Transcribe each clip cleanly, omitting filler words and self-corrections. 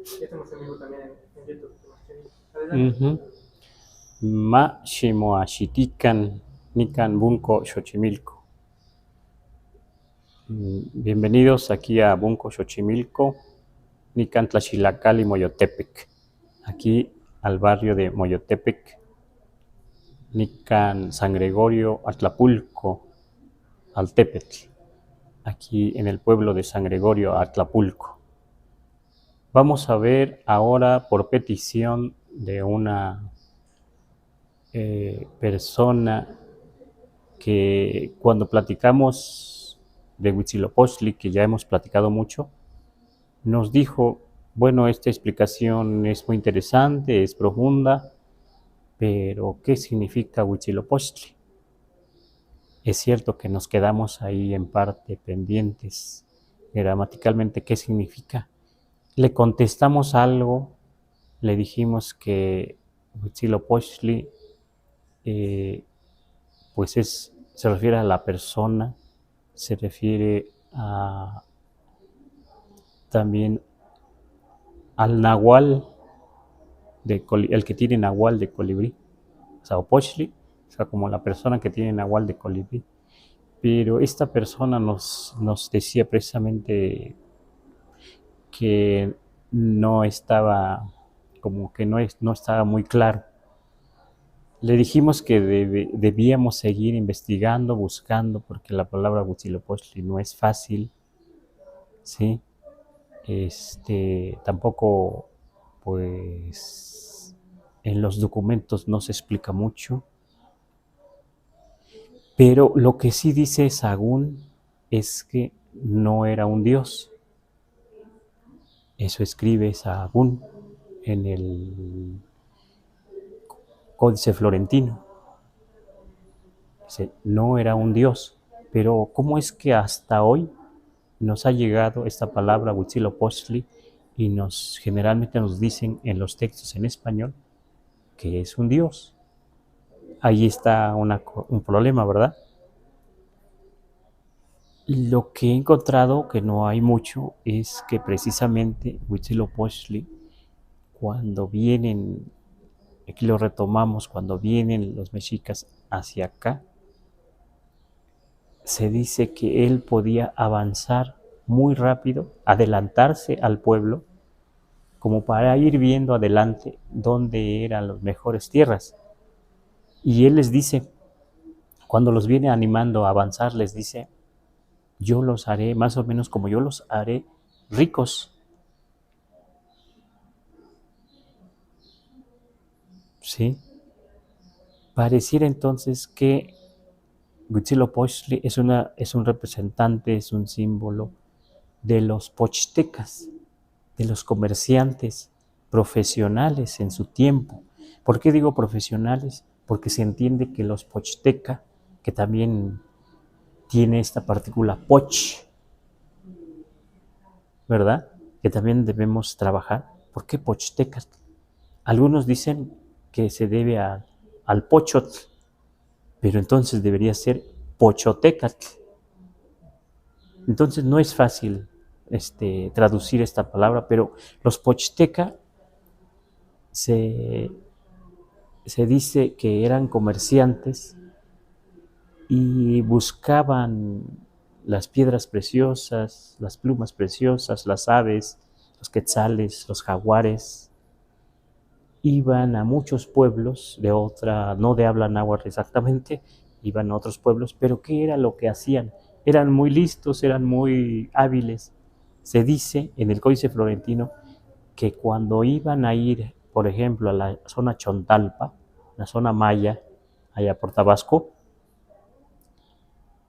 Ya estamos en vivo también en YouTube. Adelante. Ujú. Ma Shimoashitikan Nikan Bunko Xochimilco. Bienvenidos aquí a Bunko Xochimilco, Nikan Tlaxilacali, Moyotepec. Aquí al barrio de Moyotepec, Nikan San Gregorio, Atlapulco, Altepetl. Aquí en el pueblo de San Gregorio, Atlapulco. Vamos a ver ahora por petición de una persona que cuando platicamos de Huitzilopochtli, que ya hemos platicado mucho, nos dijo, bueno, esta explicación es muy interesante, es profunda, pero ¿qué significa Huitzilopochtli? Es cierto que nos quedamos ahí en parte pendientes gramaticalmente, ¿qué significa? Le contestamos algo, le dijimos que Huitzilopochtli pues se refiere a la persona, se refiere también al nahual, el que tiene nahual de colibrí, o sea, Opochtli, o sea, como la persona que tiene nahual de colibrí. Pero esta persona nos decía precisamente que no estaba, como que no estaba muy claro. Le dijimos que debíamos seguir investigando, buscando, porque la palabra Huitzilopochtli no es fácil, ¿sí? Tampoco, pues, en los documentos no se explica mucho, pero lo que sí dice Sagún es que no era un dios. Eso escribe Sagún en el Códice Florentino. Dice, no era un dios, pero ¿cómo es que hasta hoy nos ha llegado esta palabra Huitzilopochtli y generalmente nos dicen en los textos en español que es un dios? Ahí está un problema, ¿verdad? Lo que he encontrado, que no hay mucho, es que precisamente Huitzilopochtli, cuando vienen, aquí lo retomamos, cuando vienen los mexicas hacia acá, se dice que él podía avanzar muy rápido, adelantarse al pueblo, como para ir viendo adelante dónde eran las mejores tierras. Y él les dice, cuando los viene animando a avanzar, les dice, yo los haré más o menos como yo los haré ricos. ¿Sí? Pareciera entonces que Huitzilopochtli es un representante, es un símbolo de los pochtecas, de los comerciantes profesionales en su tiempo. ¿Por qué digo profesionales? Porque se entiende que los pochteca, que también tiene esta partícula poch, ¿verdad? Que también debemos trabajar. ¿Por qué pochtecas? Algunos dicen que se debe al pochotl, pero entonces debería ser pochotecatl. Entonces no es fácil traducir esta palabra, pero los pochteca se, se dice que eran comerciantes y buscaban las piedras preciosas, las plumas preciosas, las aves, los quetzales, los jaguares. Iban a muchos pueblos de otra, no de habla náhuatl exactamente, iban a otros pueblos, pero ¿qué era lo que hacían? Eran muy listos, eran muy hábiles. Se dice en el Códice Florentino que cuando iban a ir, por ejemplo, a la zona Chontalpa, la zona maya, allá por Tabasco,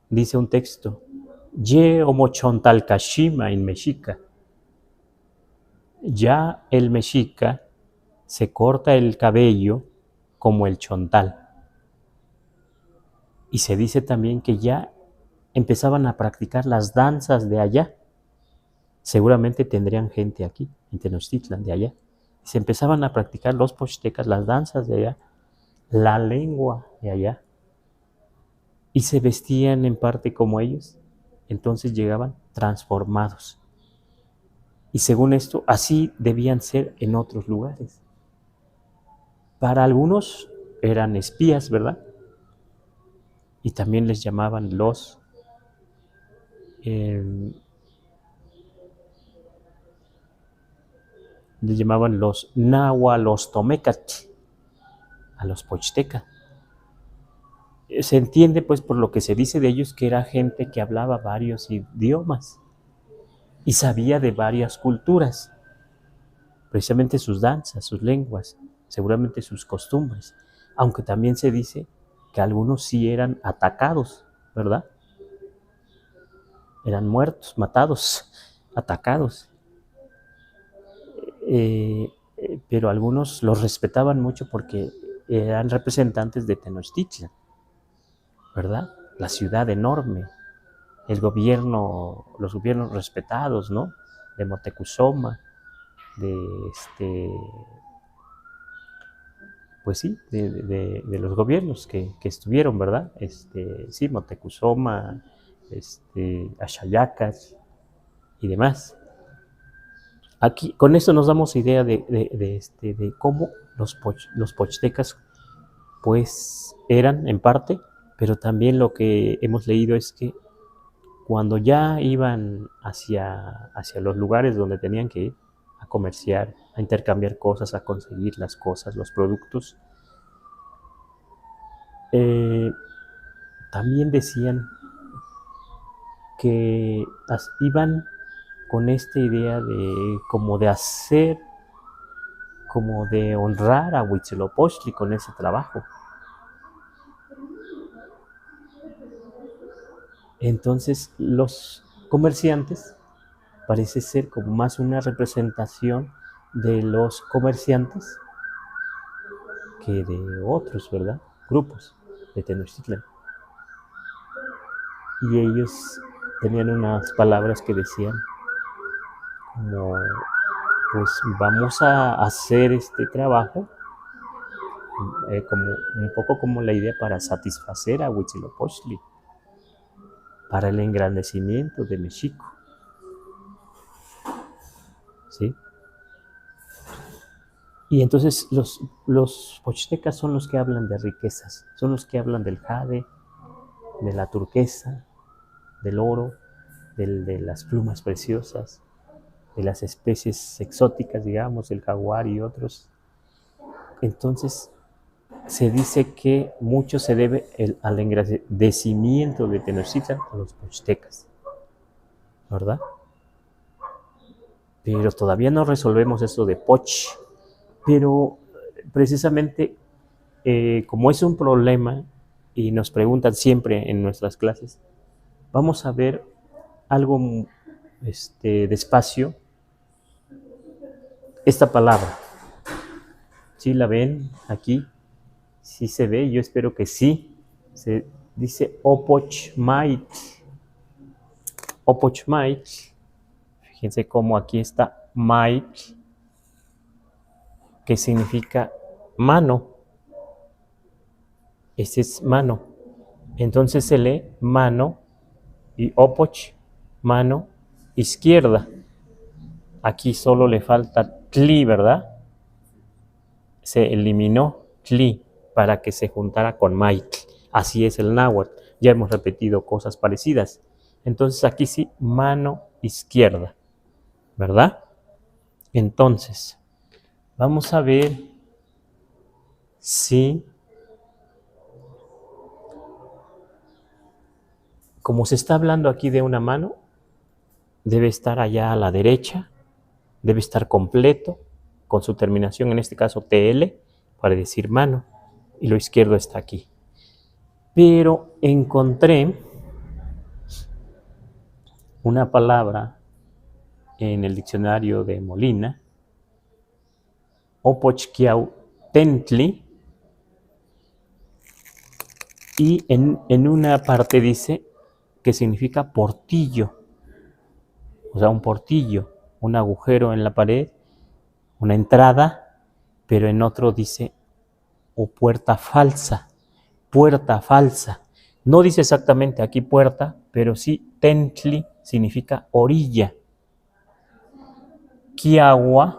dice un texto, Ye omo Chontalcashima en Mexica. Ya el mexica se corta el cabello como el chontal. Y se dice también que ya empezaban a practicar las danzas de allá. Seguramente tendrían gente aquí, en Tenochtitlan, de allá. Se empezaban a practicar los pochtecas, las danzas de allá, la lengua de allá, y se vestían en parte como ellos. Entonces llegaban transformados. Y según esto, así debían ser en otros lugares. Para algunos eran espías, ¿verdad? Y también les llamaban los Nahualostomecach, a los Pochtecas. Se entiende pues por lo que se dice de ellos que era gente que hablaba varios idiomas y sabía de varias culturas, precisamente sus danzas, sus lenguas, seguramente sus costumbres, aunque también se dice que algunos sí eran atacados, ¿verdad? Eran muertos, matados, atacados. Pero algunos los respetaban mucho porque eran representantes de Tenochtitlan, ¿verdad? La ciudad enorme, los gobiernos respetados, ¿no? De Moctezuma, pues sí, de los gobiernos que estuvieron, ¿verdad? Sí, Moctezuma, Axayacatl y demás. Aquí, con esto nos damos idea de cómo los pochtecas, pues, eran en parte, pero también lo que hemos leído es que cuando ya iban hacia los lugares donde tenían que ir, a comerciar, a intercambiar cosas, a conseguir las cosas, los productos, también decían que iban con esta idea como de honrar a Huitzilopochtli con ese trabajo. Entonces los comerciantes parece ser como más una representación de los comerciantes que de otros, ¿verdad? Grupos de Tenochtitlan. Y ellos tenían unas palabras que decían como, pues vamos a hacer este trabajo como un poco como la idea para satisfacer a Huitzilopochtli, para el engrandecimiento de México. ¿Sí? Y entonces los pochtecas son los que hablan de riquezas, son los que hablan del jade, de la turquesa, del oro, de las plumas preciosas, de las especies exóticas, digamos, el jaguar y otros. Entonces, se dice que mucho se debe al engrandecimiento de Tenochtitlan a los pochtecas, ¿verdad? Pero todavía no resolvemos eso de Poch. Pero precisamente, como es un problema y nos preguntan siempre en nuestras clases, vamos a ver algo despacio. Esta palabra, ¿sí la ven aquí? ¿Sí se ve? Yo espero que sí. Se dice Opochmait. Opochmait. Fíjense cómo aquí está Mait, que significa mano. Ese es mano. Entonces se lee mano y Opoch, mano izquierda. Aquí solo le falta tli, ¿verdad? Se eliminó tli para que se juntara con maitl. Así es el náhuatl. Ya hemos repetido cosas parecidas. Entonces aquí sí, mano izquierda, ¿verdad? Entonces, vamos a ver si, como se está hablando aquí de una mano, debe estar allá a la derecha, debe estar completo, con su terminación, en este caso TL, para decir mano, y lo izquierdo está aquí. Pero encontré una palabra en el diccionario de Molina, Opochquiautentli, y en una parte dice que significa portillo, o sea, un portillo, un agujero en la pared, una entrada, pero en otro dice o puerta falsa. No dice exactamente aquí puerta, pero sí tentli significa orilla. Kiawa,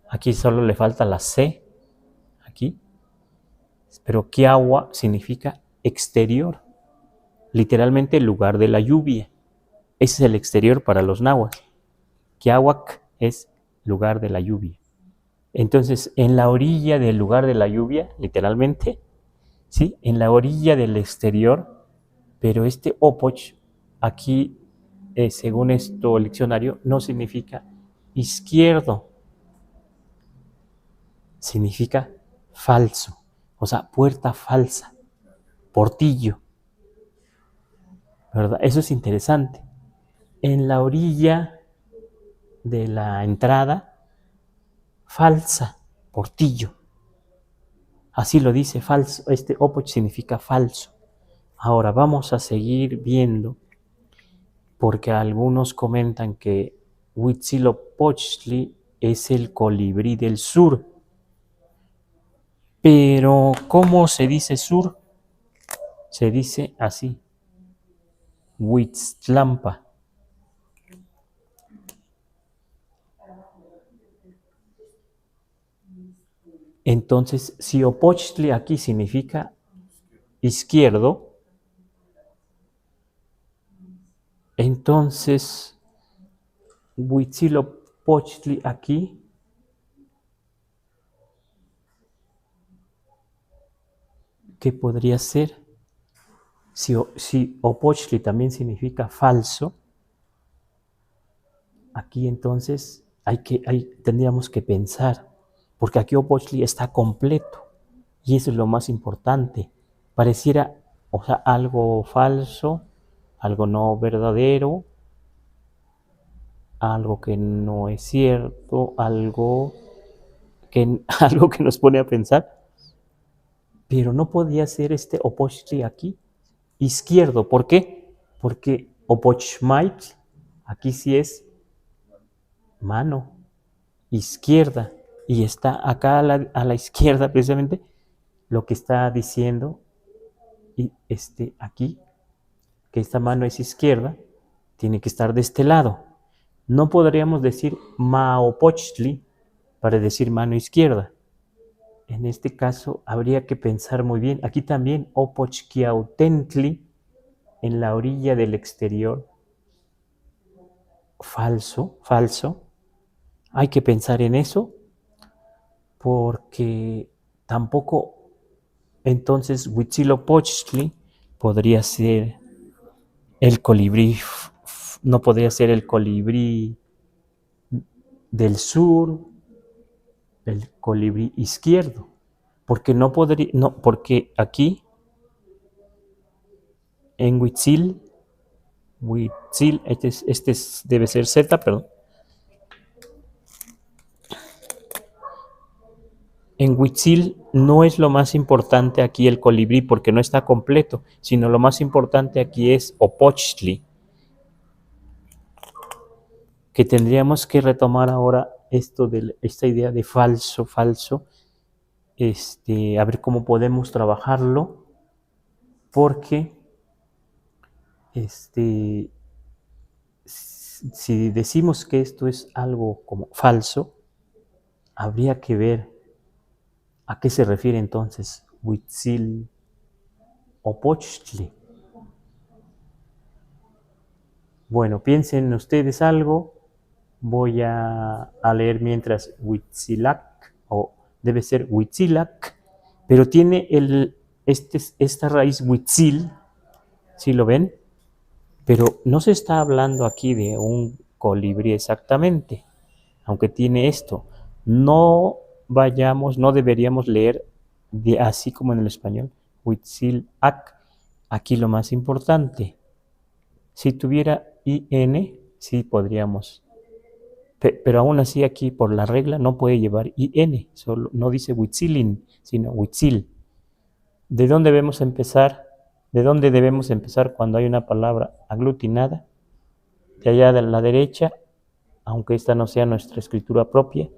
aquí solo le falta la C, aquí, pero Kiawa significa exterior, literalmente el lugar de la lluvia. Ese es el exterior para los nahuas. Kiahuac es lugar de la lluvia. Entonces, en la orilla del lugar de la lluvia, literalmente, ¿sí? En la orilla del exterior, pero este opoch, aquí, según esto, el diccionario, no significa izquierdo, significa falso, o sea, puerta falsa, portillo, ¿verdad? Eso es interesante. En la orilla de la entrada, falsa, portillo. Así lo dice, falso. Este opoch significa falso. Ahora vamos a seguir viendo, porque algunos comentan que Huitzilopochtli es el colibrí del sur. Pero, ¿cómo se dice sur? Se dice así, Huitztlampa. Entonces, si Opochtli aquí significa izquierdo, entonces Huitzilopochtli aquí ¿qué podría ser? Si Opochtli también significa falso, aquí entonces tendríamos que pensar, porque aquí Opochtli está completo, y eso es lo más importante. Pareciera, o sea, algo falso, algo no verdadero, algo que no es cierto, algo que nos pone a pensar, pero no podía ser este Opochtli aquí izquierdo. ¿Por qué? Porque Opochmait aquí sí es mano izquierda, y está acá a la izquierda precisamente lo que está diciendo, y aquí, que esta mano es izquierda, tiene que estar de este lado. No podríamos decir Maopochtli para decir mano izquierda. En este caso habría que pensar muy bien. Aquí también Opochquiautentli, en la orilla del exterior. Falso, falso. Hay que pensar en eso, porque tampoco entonces Huitzilopochtli podría ser el colibrí, no podría ser el colibrí del sur, el colibrí izquierdo, porque no podría, no, porque aquí en Huitzil, debe ser Z, perdón. En Huitzil no es lo más importante aquí el colibrí, porque no está completo, sino lo más importante aquí es Opochtli, que tendríamos que retomar ahora esta idea de falso, a ver cómo podemos trabajarlo, porque si decimos que esto es algo como falso, habría que ver a qué se refiere entonces Huitzilopochtli. Bueno, piensen ustedes algo. Voy a leer mientras Huitzilac, o debe ser Huitzilac, pero tiene esta raíz Huitzil, ¿sí lo ven? Pero no se está hablando aquí de un colibrí exactamente, aunque tiene esto. No deberíamos leer así como en el español, Huitzilac. Aquí lo más importante, si tuviera IN, sí podríamos, pero aún así aquí por la regla no puede llevar IN, solo, no dice Huitzilin, sino Huitzil. ¿De dónde debemos empezar? ¿De dónde debemos empezar cuando hay una palabra aglutinada? De allá de la derecha, aunque esta no sea nuestra escritura propia,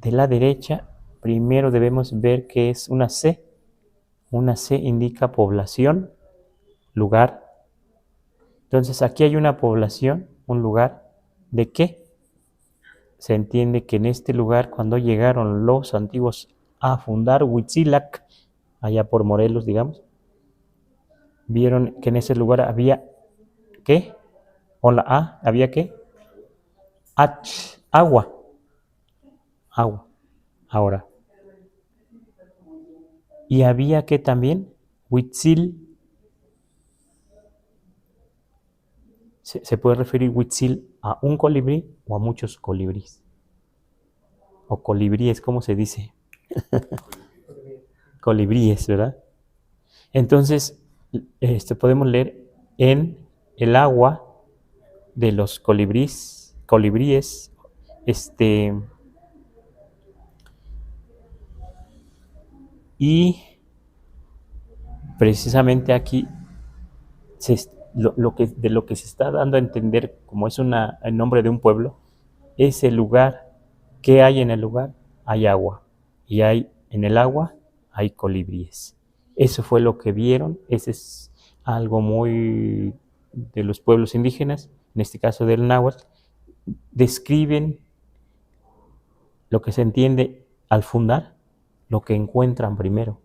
de la derecha primero debemos ver que es una C. Una C indica población, lugar. Entonces aquí hay una población, un lugar. ¿De qué? se entiende que en este lugar, cuando llegaron los antiguos a fundar Huitzilac, allá por Morelos, digamos, vieron que en ese lugar había, ¿qué? Hola, ¿había qué? Agua, agua, ahora. Y había que también, Huitzil, se puede referir Huitzil a un colibrí o a muchos colibríes. O colibríes, ¿cómo se dice? Colibríes, ¿verdad? Entonces, podemos leer en el agua de los colibríes, y precisamente aquí de lo que se está dando a entender, como es el nombre de un pueblo, es el lugar. ¿Qué hay en el lugar? Hay agua. Y en el agua hay colibríes. Eso fue lo que vieron. Ese es algo muy de los pueblos indígenas, en este caso del náhuatl. Describen lo que se entiende al fundar, lo que encuentran primero.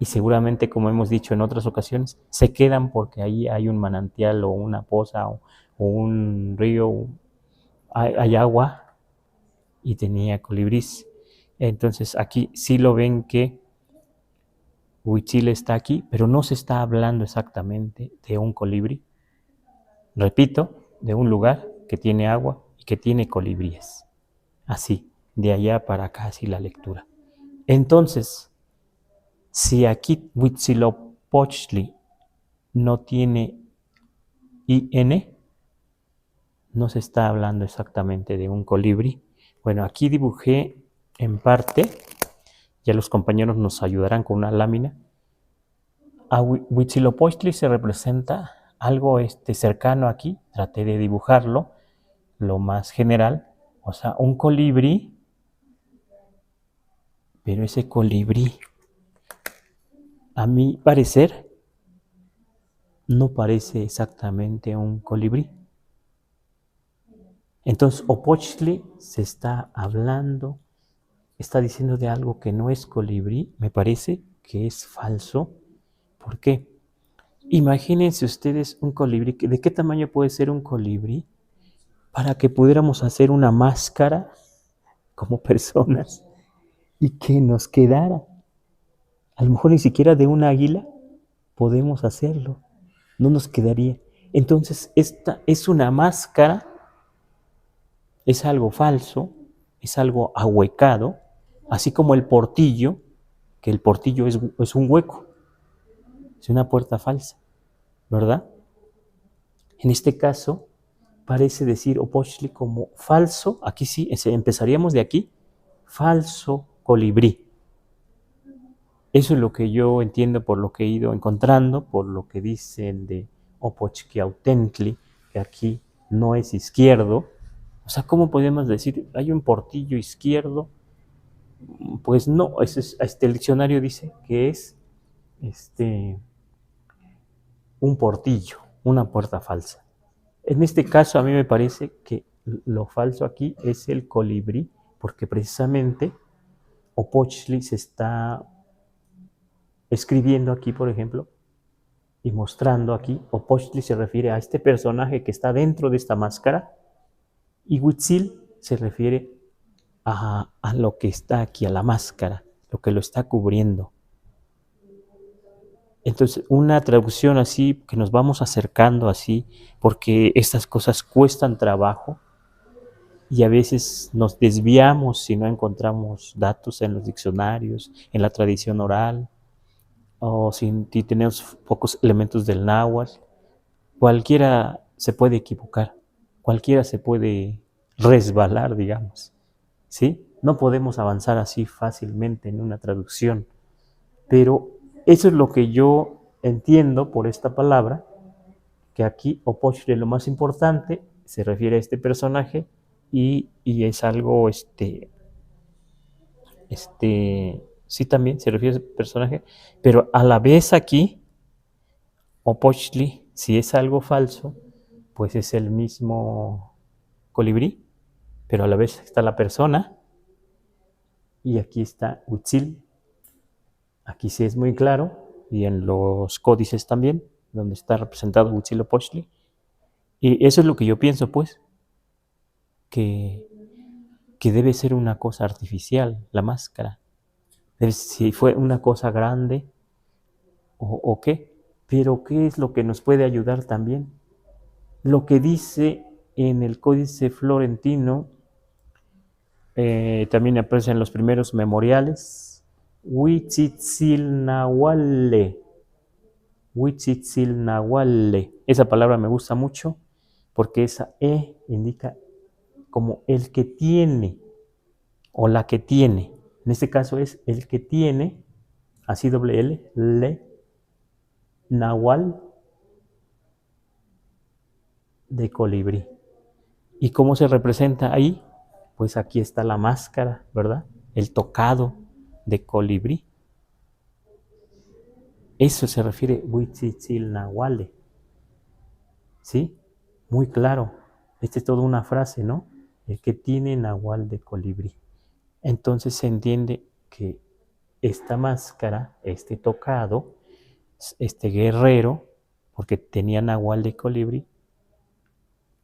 Y seguramente, como hemos dicho en otras ocasiones, se quedan porque ahí hay un manantial o una poza o un río, hay agua y tenía colibrís. Entonces aquí sí lo ven que Huitzil está aquí, pero no se está hablando exactamente de un colibrí. Repito, de un lugar que tiene agua y que tiene colibríes. Así, de allá para acá, así la lectura. Entonces, si aquí Huitzilopochtli no tiene IN, no se está hablando exactamente de un colibrí. Bueno, aquí dibujé en parte, ya los compañeros nos ayudarán con una lámina. A Huitzilopochtli se representa algo cercano aquí, traté de dibujarlo lo más general, o sea, un colibrí, pero ese colibrí, a mi parecer, no parece exactamente un colibrí. Entonces, Opochtli se está hablando, está diciendo de algo que no es colibrí, me parece que es falso. ¿Por qué? Imagínense ustedes un colibrí. ¿De qué tamaño puede ser un colibrí? Para que pudiéramos hacer una máscara como personas y que nos quedara. A lo mejor ni siquiera de un águila podemos hacerlo. No nos quedaría. Entonces, esta es una máscara, es algo falso, es algo ahuecado, así como el portillo, que el portillo es un hueco, es una puerta falsa, ¿verdad? En este caso, parece decir Opochtli como falso, aquí sí, empezaríamos de aquí, falso colibrí. Eso es lo que yo entiendo por lo que he ido encontrando, por lo que dicen de Opochquiautentli, que aquí no es izquierdo. O sea, ¿cómo podemos decir, hay un portillo izquierdo? Pues no, el diccionario dice que es un portillo, una puerta falsa. En este caso a mí me parece que lo falso aquí es el colibrí, porque precisamente Opochtli se está escribiendo aquí, por ejemplo, y mostrando aquí, Opochtli se refiere a este personaje que está dentro de esta máscara, y Huitzil se refiere a lo que está aquí, a la máscara, lo que lo está cubriendo. Entonces, una traducción así, que nos vamos acercando así, porque estas cosas cuestan trabajo y a veces nos desviamos si no encontramos datos en los diccionarios, en la tradición oral, o si tenemos pocos elementos del náhuatl. Cualquiera se puede equivocar, cualquiera se puede resbalar, digamos, ¿sí? No podemos avanzar así fácilmente en una traducción, pero eso es lo que yo entiendo por esta palabra, que aquí Opochtli, lo más importante, se refiere a este personaje y es algo, sí también se refiere a ese personaje, pero a la vez aquí, Opochtli, si es algo falso, pues es el mismo colibrí, pero a la vez está la persona, y aquí está Huitzil. Aquí sí es muy claro, y en los códices también, donde está representado Huitzilopochtli. Y eso es lo que yo pienso, pues, que debe ser una cosa artificial, la máscara. Si fue una cosa grande o qué, pero ¿qué es lo que nos puede ayudar también? Lo que dice en el Códice Florentino, también aparece en los primeros memoriales, Huitzitzilnahualle. Huitzitzilnahualle. Esa palabra me gusta mucho porque esa E indica como el que tiene o la que tiene. En este caso es el que tiene, así doble L, nahual de colibrí. ¿Y cómo se representa ahí? Pues aquí está la máscara, ¿verdad? El tocado de colibrí. Eso se refiere Huitzitzilnahualle. ¿Sí? Muy claro. Esta es toda una frase, ¿no? El que tiene nahual de colibrí. Entonces se entiende que esta máscara, este tocado, este guerrero, porque tenía nahual de colibrí,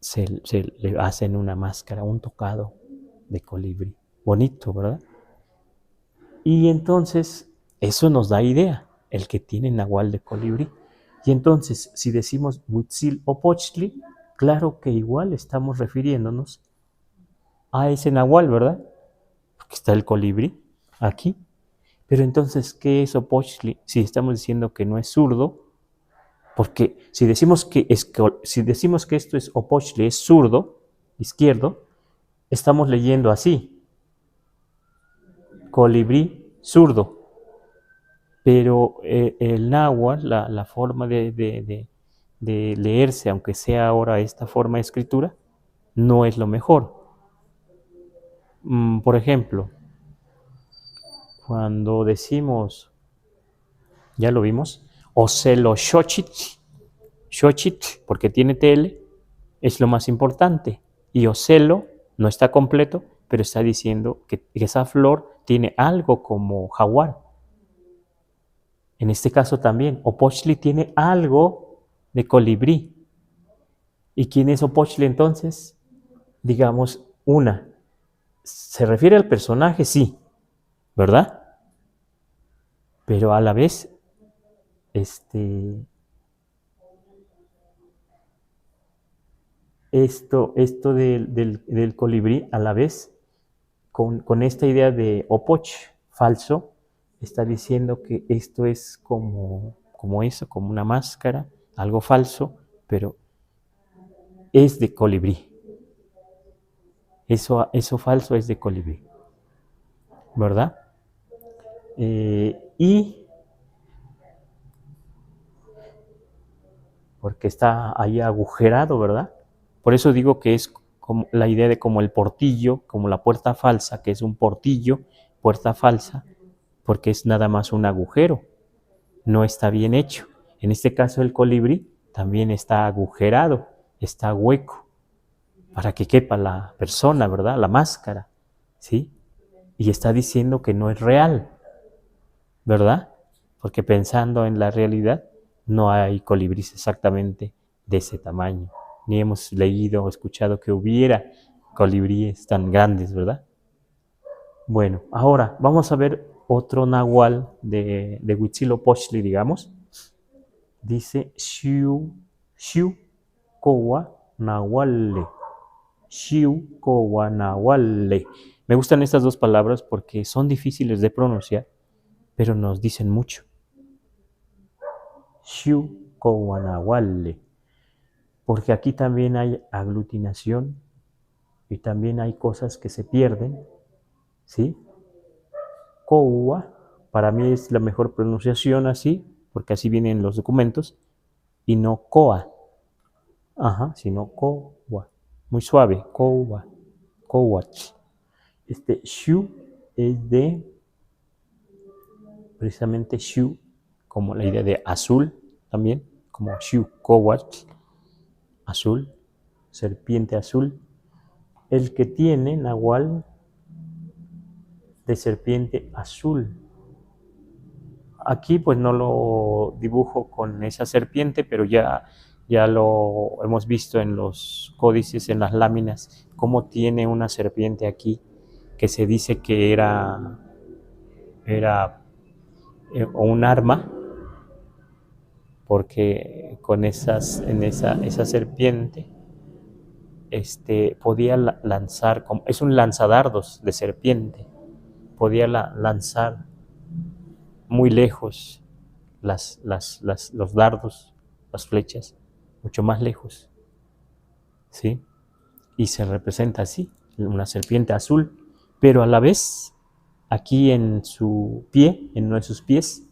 se le hacen una máscara, un tocado de colibrí. Bonito, ¿verdad? Y entonces eso nos da idea, el que tiene nahual de colibrí. Y entonces, si decimos Huitzilopochtli, claro que igual estamos refiriéndonos a ese nahual, ¿verdad? Porque está el colibrí aquí. Pero entonces, ¿qué es Opochtli? Si estamos diciendo que no es zurdo, porque si decimos que esto es Opochtli, es zurdo, izquierdo, estamos leyendo así, colibrí zurdo. Pero el náhuatl, la forma de leerse, aunque sea ahora esta forma de escritura, no es lo mejor. Por ejemplo, cuando decimos, ya lo vimos, Oceloxochitl, Xochitl, porque tiene TL, es lo más importante. Y Ocelo no está completo, pero está diciendo que esa flor tiene algo como jaguar. En este caso también, Opochtli tiene algo de colibrí. ¿Y quién es Opochtli entonces? Digamos, una. ¿Se refiere al personaje? Sí, ¿verdad? Pero a la vez, esto del colibrí, a la vez, con esta idea de Opoch, falso, está diciendo que esto es como eso, como una máscara, algo falso, pero es de colibrí. Eso falso es de colibrí, ¿verdad? Y porque está ahí agujerado, ¿verdad? Por eso digo que es como la idea de como el portillo, como la puerta falsa, que es un portillo, puerta falsa, porque es nada más un agujero, no está bien hecho. En este caso el colibrí también está agujerado, está hueco, para que quepa la persona, ¿verdad? La máscara, ¿sí? Y está diciendo que no es real, ¿verdad? Porque pensando en la realidad, no hay colibríes exactamente de ese tamaño. Ni hemos leído o escuchado que hubiera colibríes tan grandes, ¿verdad? Bueno, ahora vamos a ver otro nahual de Huitzilopochtli, digamos. Dice Xiu Kowa Nahualle. Xiu Kowa Nahualle. Me gustan estas dos palabras porque son difíciles de pronunciar, pero nos dicen mucho. Xiu Kowa Nahualle. Porque aquí también hay aglutinación y también hay cosas que se pierden, ¿sí? Kowa, para mí es la mejor pronunciación así, porque así vienen los documentos, y no Koa, sino Kowa, muy suave, Kowa, Kowach. Shu es de, precisamente Shu, como la idea de azul también, como Shu Kowach, azul, serpiente azul. el que tiene nahual de serpiente azul. Aquí pues no lo dibujo con esa serpiente, pero ya lo hemos visto en los códices, en las láminas, cómo tiene una serpiente aquí que se dice que era un arma, porque con esa serpiente podía lanzar, es un lanzadardos de serpiente, podía lanzar muy lejos los dardos, las flechas, mucho más lejos, ¿sí? Y se representa así, una serpiente azul, pero a la vez, aquí en su pie, en uno de sus pies,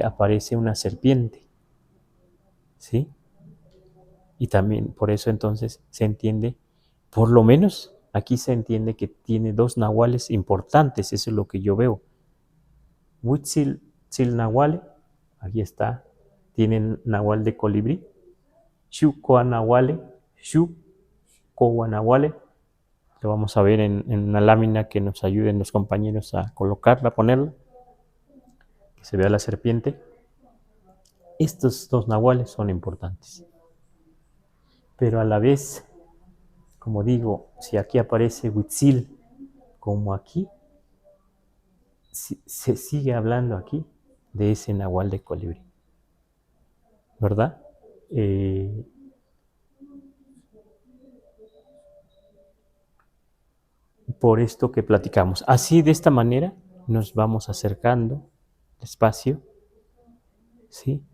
aparece una serpiente, ¿sí? Y también por eso entonces se entiende, por lo menos aquí se entiende que tiene dos nahuales importantes, eso es lo que yo veo. Huitzilnahuale, aquí está, tienen nahual de colibrí. Xucoanahuale, Xucoanahuale, lo vamos a ver en una lámina que nos ayuden los compañeros a colocarla, ponerla, que se vea la serpiente. Estos dos nahuales son importantes. Pero a la vez, como digo, si aquí aparece Huitzil, como aquí, se sigue hablando aquí de ese nahual de colibrí, ¿verdad? Por esto que platicamos. Así, de esta manera, nos vamos acercando despacio, ¿sí?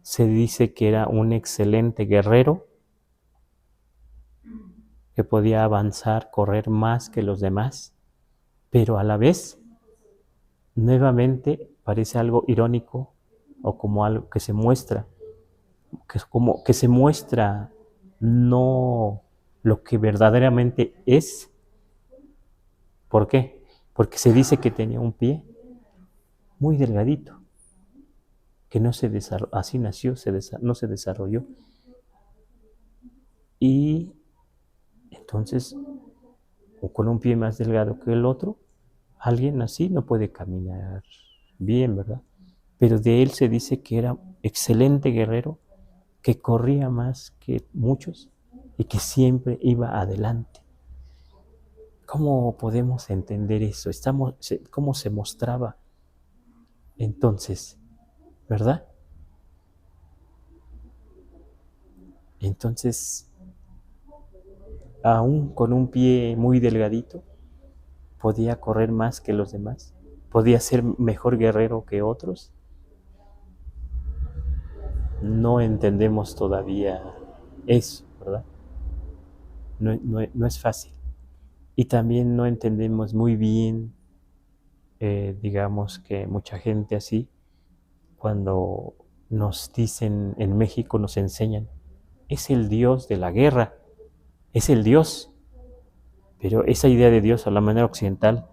Se dice que era un excelente guerrero, que podía avanzar, correr más que los demás, pero a la vez, nuevamente, parece algo irónico o como algo que se muestra, que se muestra no lo que verdaderamente es. ¿Por qué? Porque se dice que tenía un pie muy delgadito, que no se desarrolló, así nació, no se desarrolló. Y entonces, o con un pie más delgado que el otro, alguien así no puede caminar bien, ¿verdad? Pero de él se dice que era excelente guerrero, que corría más que muchos y que siempre iba adelante. ¿Cómo podemos entender eso? ¿Cómo se mostraba entonces, verdad? Entonces, aún con un pie muy delgadito, podía correr más que los demás, podía ser mejor guerrero que otros. No entendemos todavía eso, ¿verdad? No es fácil. Y también no entendemos muy bien, digamos que mucha gente así, cuando nos dicen en México, nos enseñan, es el Dios de la guerra, es el Dios. Pero esa idea de Dios a la manera occidental,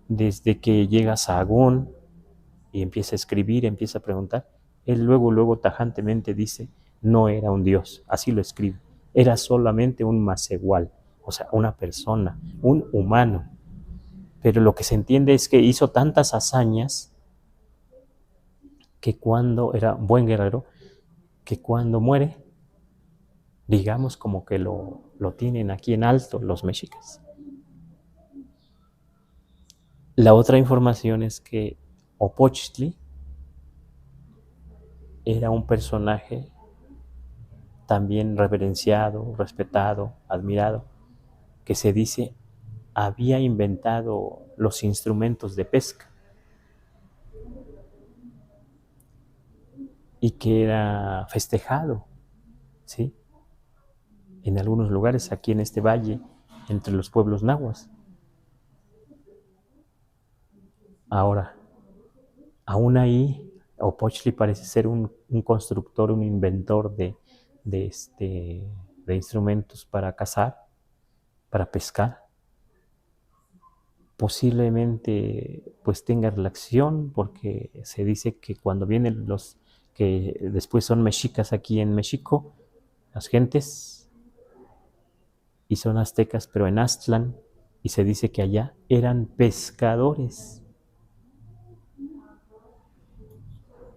desde que llega Sahagún y empieza a escribir, empieza a preguntar, él luego tajantemente dice, no era un Dios, así lo escribe, era solamente un masehual, o sea, una persona, un humano. Pero lo que se entiende es que hizo tantas hazañas que cuando era un buen guerrero, que cuando muere, digamos como que lo tienen aquí en alto los mexicas. La otra información es que Opochtli era un personaje también reverenciado, respetado, admirado, que se dice había inventado los instrumentos de pesca y que era festejado, ¿sí? En algunos lugares aquí en este valle, entre los pueblos nahuas. Ahora, aún ahí, Opochtli parece ser un constructor, un inventor de instrumentos para cazar, para pescar. Posiblemente pues tenga relación, porque se dice que cuando vienen los que después son mexicas aquí en México, las gentes, y son aztecas, pero en Aztlán, y se dice que allá eran pescadores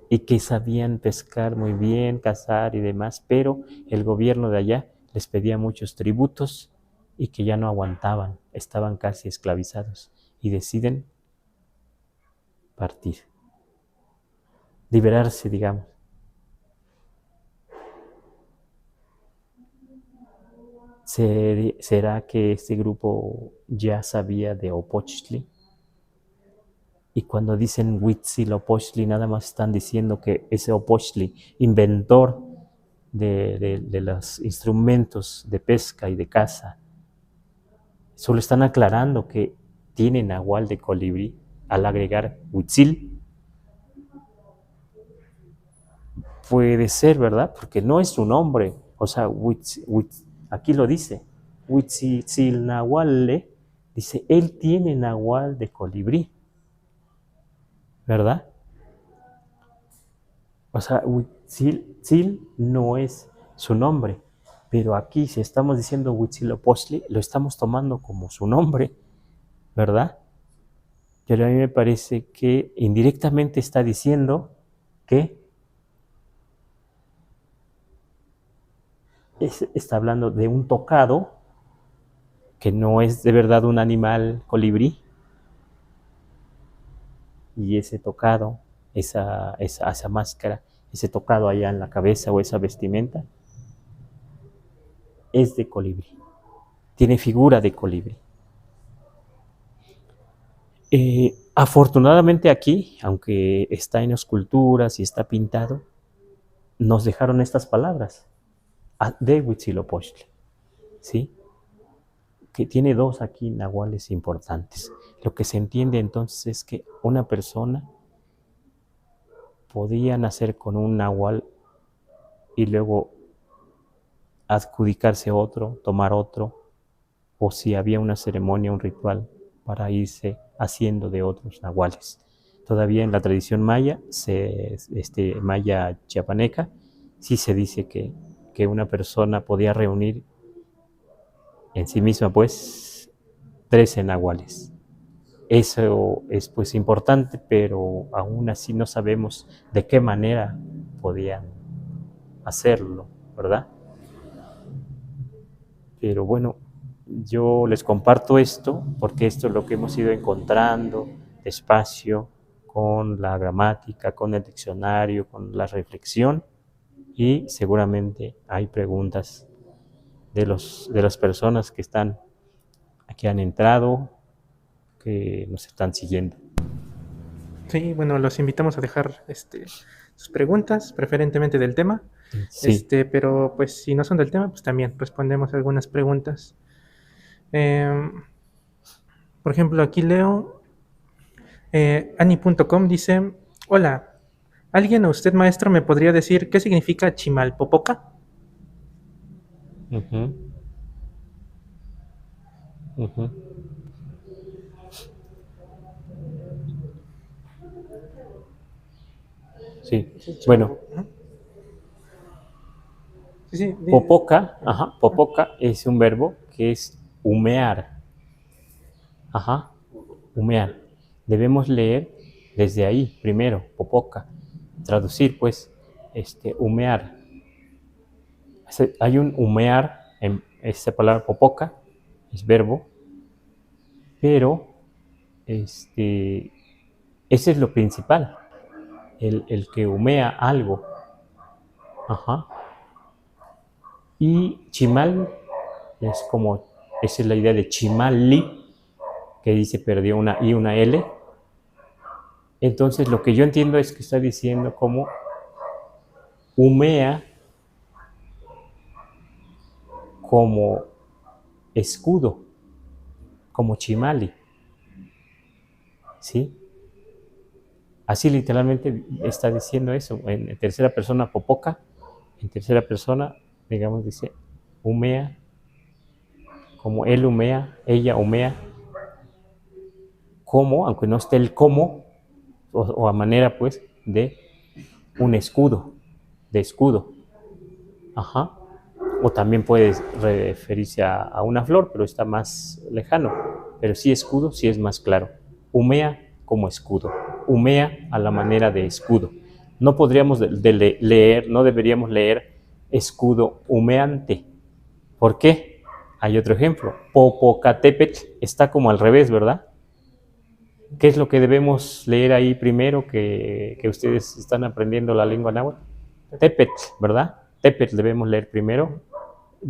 y que sabían pescar muy bien, cazar y demás, pero el gobierno de allá les pedía muchos tributos y que ya no aguantaban, estaban casi esclavizados y deciden partir, liberarse, digamos. ¿Será que este grupo ya sabía de Opochtli? Y cuando dicen Huitzilopochtli, nada más están diciendo que ese Opochtli, inventor de los instrumentos de pesca y de caza, solo están aclarando que tiene nahual de colibrí al agregar Huitzil. Puede ser, ¿verdad? Porque no es su nombre. O sea, aquí lo dice, Huitzilnahualle, dice, él tiene nahual de colibrí, ¿verdad? O sea, Huitzil no es su nombre, pero aquí si estamos diciendo Huitzilopochtli, lo estamos tomando como su nombre, ¿verdad? Pero a mí me parece que indirectamente está diciendo que está hablando de un tocado que no es de verdad un animal colibrí, y ese tocado, esa máscara, ese tocado allá en la cabeza o esa vestimenta, es de colibrí, tiene figura de colibrí. Afortunadamente aquí, aunque está en esculturas y está pintado, nos dejaron estas palabras de Huitzilopochtli, ¿sí? Que tiene dos aquí nahuales importantes. Lo que se entiende entonces es que una persona podía nacer con un nahual y luego adjudicarse otro, tomar otro, o si había una ceremonia, un ritual para irse haciendo de otros nahuales. Todavía en la tradición maya, maya chiapaneca, sí se dice que una persona podía reunir en sí misma, pues, 13 nahuales. Eso es, pues, importante, pero aún así no sabemos de qué manera podían hacerlo, ¿verdad? Pero bueno, yo les comparto esto porque esto es lo que hemos ido encontrando despacio con la gramática, con el diccionario, con la reflexión, y seguramente hay preguntas de las personas que están aquí, han entrado, que nos están siguiendo. Sí, bueno, los invitamos a dejar sus preguntas, preferentemente del tema. Sí. Pero pues si no son del tema, pues también respondemos algunas preguntas. Por ejemplo, aquí leo, Ani.com dice, hola, ¿alguien o usted, maestro, me podría decir qué significa Chimalpopoca? Uh-huh. Uh-huh. Sí, bueno, Sí, popoca, popoca es un verbo que es humear, humear. Debemos leer desde ahí primero, popoca, traducir pues, humear. Hay un humear en esta palabra popoca, es verbo, pero ese es lo principal, el que humea algo. Y chimal es como, esa es la idea de chimali, que dice perdió una I, una L. Entonces lo que yo entiendo es que está diciendo como humea como escudo, como chimali, ¿sí? Así literalmente está diciendo eso, en tercera persona popoca, en tercera persona, digamos, dice humea, como él humea, ella humea, como, aunque no esté el como, o a manera pues de un escudo, de escudo. o también puede referirse a una flor, pero está más lejano. Pero sí escudo, sí es más claro. Humea como escudo, humea a la manera de escudo. No podríamos leer, no deberíamos leer escudo humeante. ¿Por qué? Hay otro ejemplo. Popocatépetl está como al revés, ¿verdad? ¿Qué es lo que debemos leer ahí primero que ustedes están aprendiendo la lengua náhuatl? Tepetl, ¿verdad? Tepetl debemos leer primero.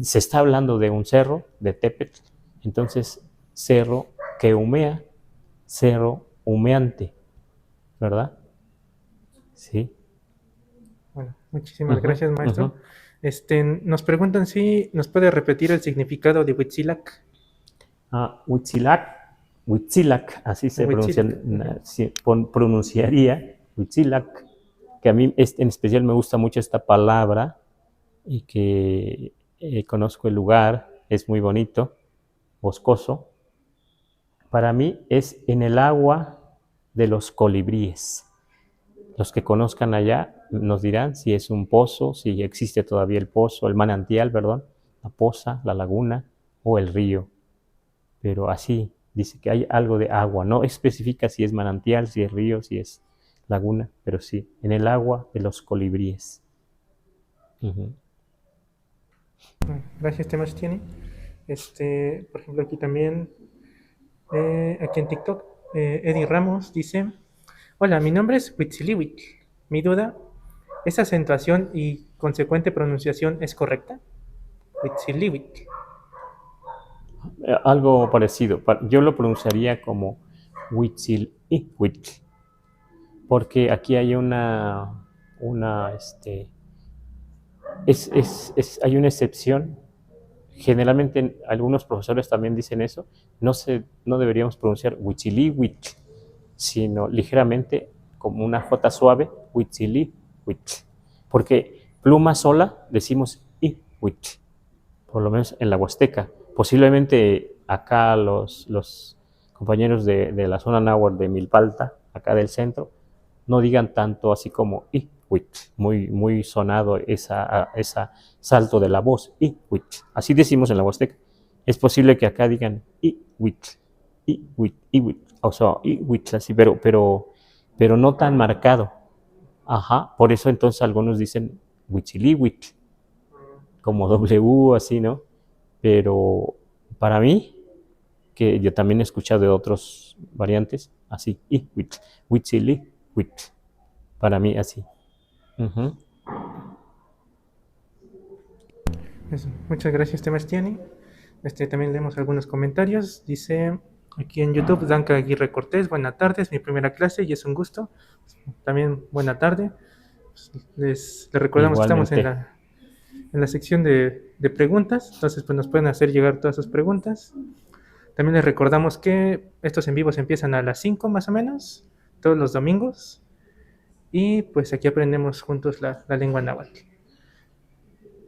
Se está hablando de un cerro, de Tepetl. Entonces, cerro que humea, cerro humeante, ¿verdad? Sí. Bueno, muchísimas gracias, maestro. Nos preguntan si nos puede repetir el significado de Huitzilac. Huitzilac, así se Huitzilac. pronunciaría, Huitzilac, que a mí en especial me gusta mucho esta palabra y que conozco el lugar, es muy bonito, boscoso. Para mí es en el agua de los colibríes. Los que conozcan allá nos dirán si es un pozo, si existe todavía el pozo, el manantial, perdón, la poza, la laguna o el río. Pero así dice que hay algo de agua. No especifica si es manantial, si es río, si es laguna, pero sí, en el agua de los colibríes. Gracias, Temastiani. Por ejemplo, aquí también, aquí en TikTok, Eddie Ramos dice: Hola, mi nombre es Huitzilihuitl. Mi duda, ¿esa acentuación y consecuente pronunciación es correcta? Huitzilihuitl. Algo parecido. Yo lo pronunciaría como Huitzilihuitl, porque aquí hay hay una excepción. Generalmente algunos profesores también dicen eso. No deberíamos pronunciar Huitzilihuitl, sino ligeramente como una J suave, Huitzilihuitl. Porque pluma sola decimos Ihuitl, por lo menos en la Huasteca. Posiblemente acá los compañeros de la zona náhuatl de Milpalta, acá del centro, no digan tanto así como Ihuitl, muy sonado esa salto de la voz, Ihuitl. Así decimos en la Huasteca. Es posible que acá digan Ihuitl, Ihuitl, o sea, Ihuitl, así, pero no tan marcado. Ajá, por eso entonces algunos dicen Huitzilihuitl, como W, así, ¿no? Pero para mí, que yo también he escuchado de otras variantes, así, Ihuitl, Huitzilihuitl, para mí así. Eso. Muchas gracias, Temastiani. También leemos algunos comentarios. Dice aquí en YouTube, Danca Aguirre Cortés: buena tarde, es mi primera clase y es un gusto. También buena tarde. Les recordamos que estamos Igualmente. en la sección de preguntas, entonces pues nos pueden hacer llegar todas sus preguntas. También les recordamos que estos en vivos empiezan a las 5 más o menos, todos los domingos, y pues aquí aprendemos juntos la lengua náhuatl.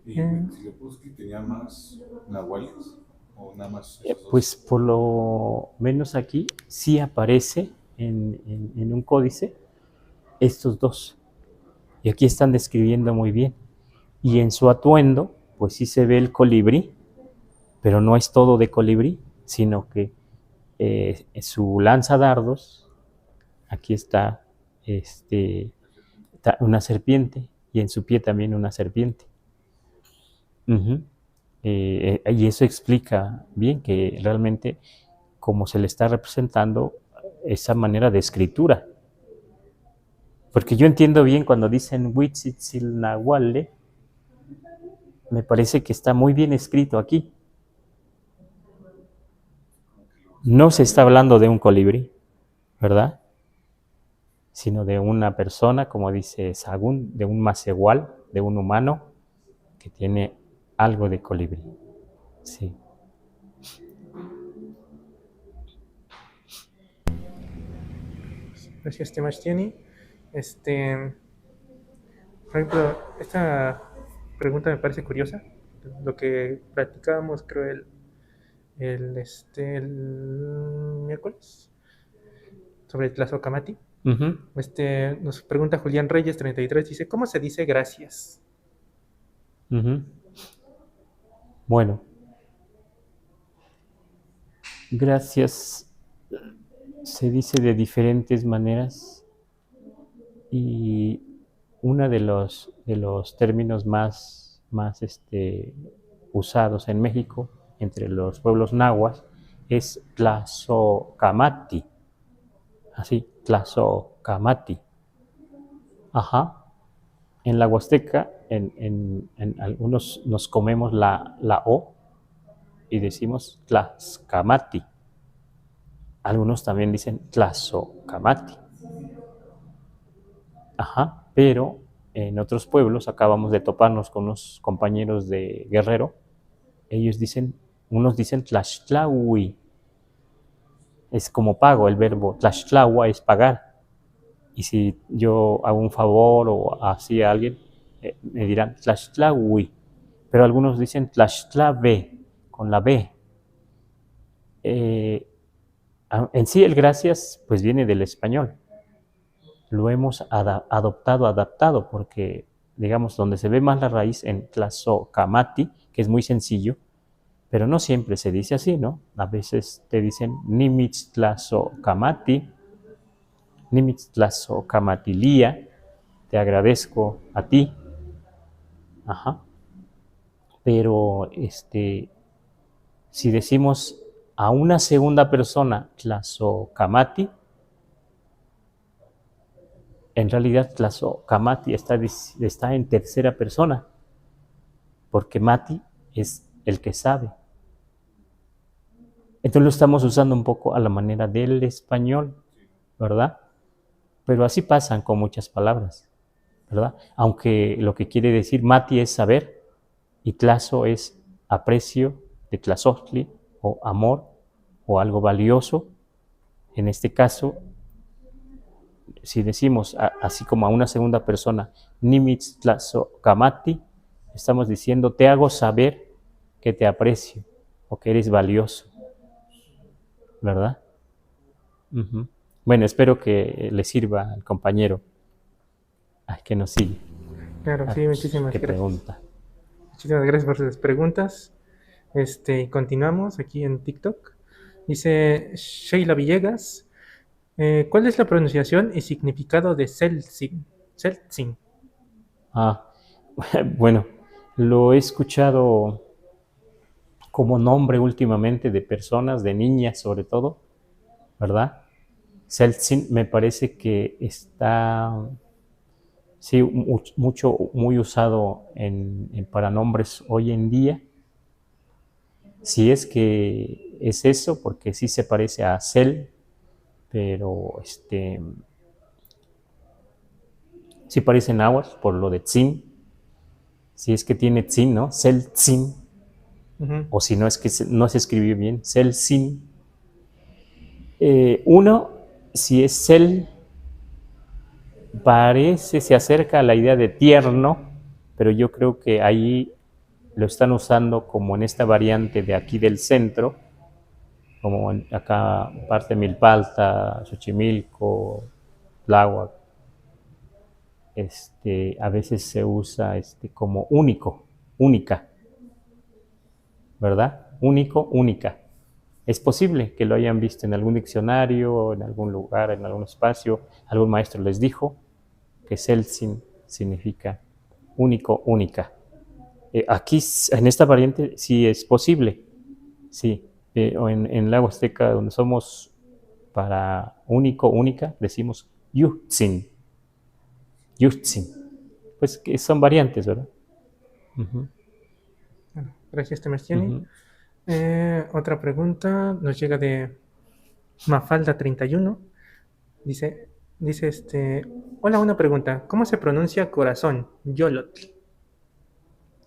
¿Y Huitzilopochtli tenía más nahuales o nada más esos dos? Pues por lo menos aquí sí aparece en un códice estos dos. Y aquí están describiendo muy bien. Y en su atuendo, pues sí se ve el colibrí, pero no es todo de colibrí, sino que su lanzadardos, aquí está una serpiente, y en su pie también una serpiente. Y eso explica bien que realmente como se le está representando esa manera de escritura. Porque yo entiendo bien cuando dicen Huitzitzilnahuale, me parece que está muy bien escrito aquí. No se está hablando de un colibrí, ¿verdad? Sino de una persona, como dice Sagún, de un macehual, de un humano que tiene algo de colibrí. Sí. Gracias, Temastiani. Por ejemplo, esta pregunta me parece curiosa. Lo que practicábamos, creo, el miércoles sobre Tlazocamati. Nos pregunta Julián Reyes 33, dice: ¿cómo se dice gracias? Bueno, gracias se dice de diferentes maneras y uno de los términos más usados en México entre los pueblos nahuas es tlazocamati, así, tlazocamati. Ajá. En la Huasteca, en algunos nos comemos la O y decimos tlazcamati. Algunos también dicen tlazocamati. Ajá, pero en otros pueblos acabamos de toparnos con unos compañeros de Guerrero. Unos dicen tlaxtlahui. Es como pago, el verbo tlaxtlahua es pagar. Y si yo hago un favor o así a alguien, me dirán tlaxtlahui. Pero algunos dicen tlaxtlave, con la B. En sí el gracias pues viene del español. Lo hemos adaptado, porque, digamos, donde se ve más la raíz en tlazocamati, que es muy sencillo, pero no siempre se dice así, ¿no? A veces te dicen nimitztlazocamati, nimitztlazocamatilia, te agradezco a ti, ajá. Pero, si decimos a una segunda persona tlazocamati, en realidad tlazocamati está en tercera persona, porque mati es el que sabe. Entonces lo estamos usando un poco a la manera del español, ¿verdad? Pero así pasan con muchas palabras, ¿verdad? Aunque lo que quiere decir mati es saber y tlazo es aprecio de tlazostli o amor o algo valioso. En este caso, si decimos así como a una segunda persona, nimitz tlazocamati, estamos diciendo te hago saber que te aprecio o que eres valioso, ¿verdad? Uh-huh. Bueno, espero que le sirva al compañero que nos sigue. Claro, sí, muchísimas ¿Qué gracias. pregunta? Muchísimas gracias por sus preguntas. Continuamos aquí en TikTok. Dice Sheila Villegas, ¿cuál es la pronunciación y significado de Celsin? Celsin. Ah, bueno, lo he escuchado como nombre últimamente de personas, de niñas sobre todo, ¿verdad? Celsin me parece que está, sí, muy usado para nombres hoy en día. Si es que es eso, porque sí se parece a Cel, pero sí parece náhuatl por lo de Tzin. Si es que tiene Tzin, ¿no? Cel Tzin. Ujú. O si no es que no se escribió bien, Cel Tzin. Uno, si es Cel, se acerca a la idea de tierno, pero yo creo que ahí lo están usando como en esta variante de aquí del centro, como acá parte de Milpalta, Xochimilco, Tláhuac, a veces se usa como único, única, ¿verdad? Único, única. Es posible que lo hayan visto en algún diccionario, en algún lugar, en algún espacio, algún maestro les dijo que Celsin significa único, única. Aquí, en esta variante, sí es posible, sí. O en la Huasteca, donde somos para único, única, decimos Yutzin. Yutzin. Pues que son variantes, ¿verdad? Uh-huh. Bueno, gracias, Temastiani. Uh-huh. Otra pregunta nos llega de Mafalda31. Dice, hola, una pregunta. ¿Cómo se pronuncia corazón? Yolotl.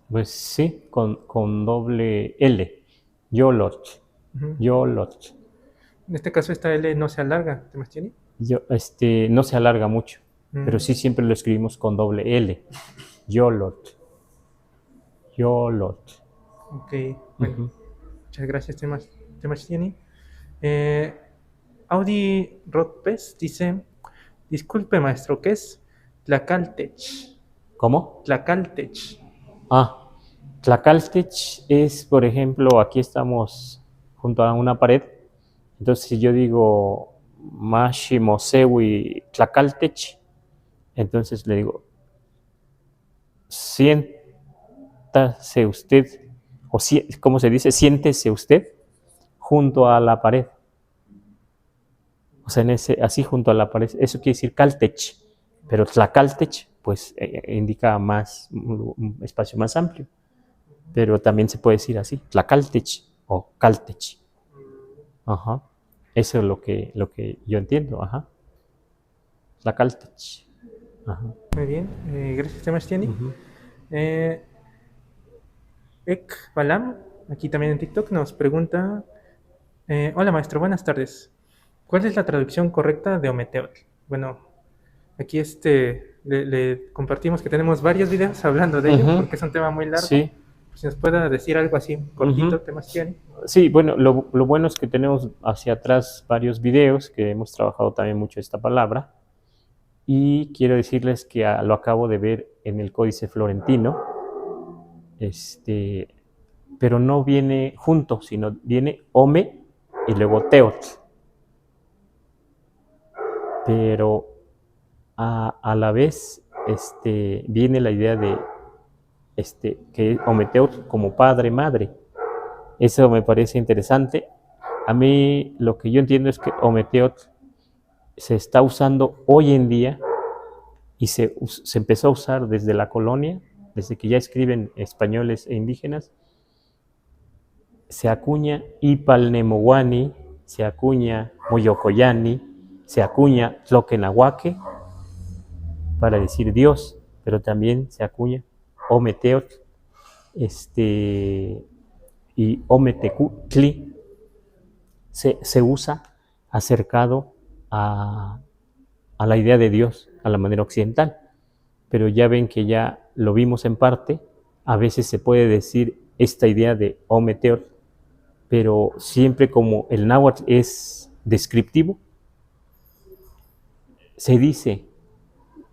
Pues sí, con doble L. Yolot. Ujú. Yolot. En este caso esta L no se alarga, Temastiani. No se alarga mucho, pero sí siempre lo escribimos con doble L. Yolot. Yolot. Ok, bueno. Uh-huh. Muchas gracias, Temastiani. Audi Rodpes dice, disculpe maestro, ¿qué es Tlacaltech? ¿Cómo? Tlacaltech. Ah, Tlacaltech es, por ejemplo, aquí estamos junto a una pared. Entonces, si yo digo Mashi Mosewi Tlacaltech, entonces le digo, siéntase usted, o ¿cómo se dice? Siéntese usted junto a la pared. O sea, así junto a la pared. Eso quiere decir Caltech. Pero Tlacaltech, pues, indica un espacio más amplio. Pero también se puede decir así, Tlacaltech o Caltech. Ajá. Eso es lo que yo entiendo. Ajá. Tlacaltech. Ajá. Muy bien, gracias, Sebastián. Ujú. Ek Balam, aquí también en TikTok, nos pregunta: hola maestro, buenas tardes. ¿Cuál es la traducción correcta de Ometeotl? Bueno, aquí le compartimos que tenemos varios videos hablando de ello, Ujú. porque es un tema muy largo. Sí. Si nos pueda decir algo así cortito, Ujú. Sebastián. Sí, bueno, lo bueno es que tenemos hacia atrás varios videos que hemos trabajado también mucho esta palabra. Y quiero decirles que lo acabo de ver en el Códice Florentino, pero no viene junto, sino viene Ome y luego Teotl. Pero a la vez viene la idea de que Ometeotl como padre, madre. Eso me parece interesante. A mí lo que yo entiendo es que Ometeotl se está usando hoy en día y se empezó a usar desde la colonia, desde que ya escriben españoles e indígenas. Se acuña Ipalnemohuani, se acuña Moyocoyani, se acuña Tloquenahuaque para decir Dios, pero también se acuña Ometeotl y Ometecutli. Se usa acercado a la idea de Dios, a la manera occidental. Pero ya ven que ya lo vimos en parte, a veces se puede decir esta idea de Ometeotl, pero siempre como el náhuatl es descriptivo, se dice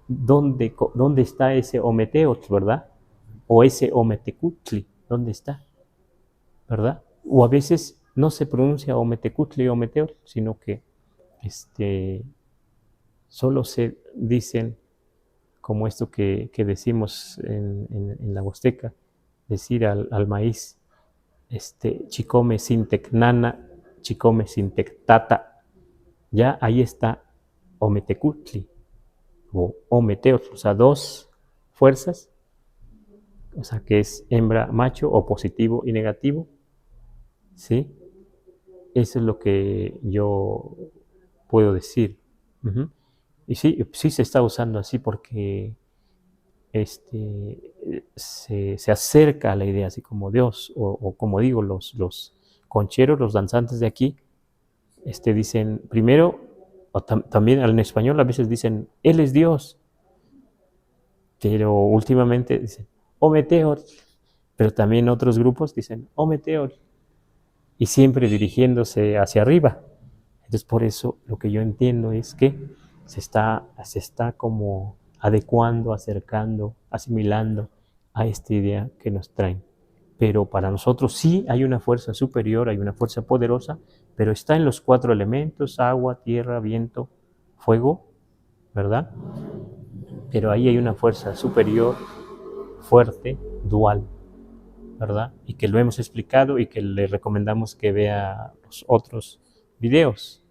dónde está ese Ometeotl, ¿verdad? O ese Ometecutli, ¿dónde está? ¿Verdad? O a veces no se pronuncia Ometecutli o Ometeotl, sino que solo se dicen como esto que decimos en la Huasteca, decir al maíz, chicome sintecnana, chicome sintectata. Ya ahí está Ometecutli o Ometeotl, o sea, dos fuerzas, o sea, que es hembra, macho, o positivo y negativo, ¿sí? Eso es lo que yo puedo decir. Uh-huh. Y sí se está usando así porque se acerca a la idea, así como Dios, o como digo, los concheros, los danzantes de aquí, dicen primero, o también en español a veces dicen, Él es Dios, pero últimamente dicen, Ometeotl, pero también otros grupos dicen, Ometeotl, y siempre dirigiéndose hacia arriba. Entonces, por eso lo que yo entiendo es que se está como adecuando, acercando, asimilando a esta idea que nos traen. Pero para nosotros sí hay una fuerza superior, hay una fuerza poderosa, pero está en los 4 elementos: agua, tierra, viento, fuego, ¿verdad? Pero ahí hay una fuerza superior, fuerte, dual, ¿verdad? Y que lo hemos explicado y que le recomendamos que vea los otros videos.